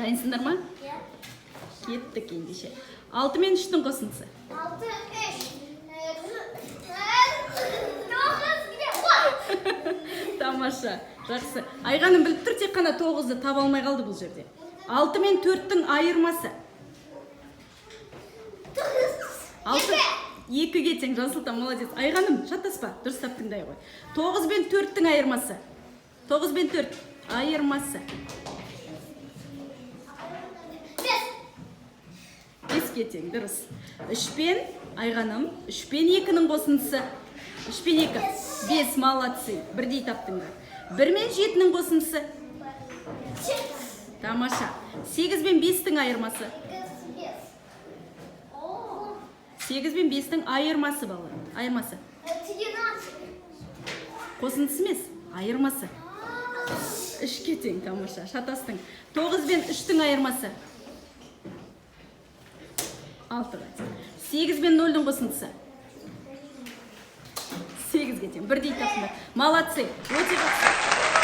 Дайынсыңдар ма? Кеттік ендеше. 6 мен 3-тің қосындысы. 6, 3, Тамаша, жақсы. Айғаным біліп тұр, тек қана 9-ды таба алмай қалды бұл жерде. 6 мен 4-тің айырмасы. 2-ге тең, Жансұлтан, молодец. Айғаным, шатаспа, дұрыстап тыңдай ғой. 9 мен 4-тің айырмасы. 9 мен 4 айырмасы. 5-ге тең, дұрыс. 3 пен, Айғаным, 3 пен 2-нің қосындысы. 3 пен 2, 5, молодцы, бірдей таптыңдар. 1 мен 7-нің қосындысы. Тамаша. 8 мен 5-тің айырмасы. 8 мен 5-тің айырмасы балалар. Айырмасы. Қосындысы емес, айырмасы. 3-ге тең, тамаша, шатастың. 9 мен 3-тің айырмасы. 6-ға тең. 8 мен 0-дің қосындысы. 8-ге тең, бірдей таптыңдар. Молодцы, өте жақсы.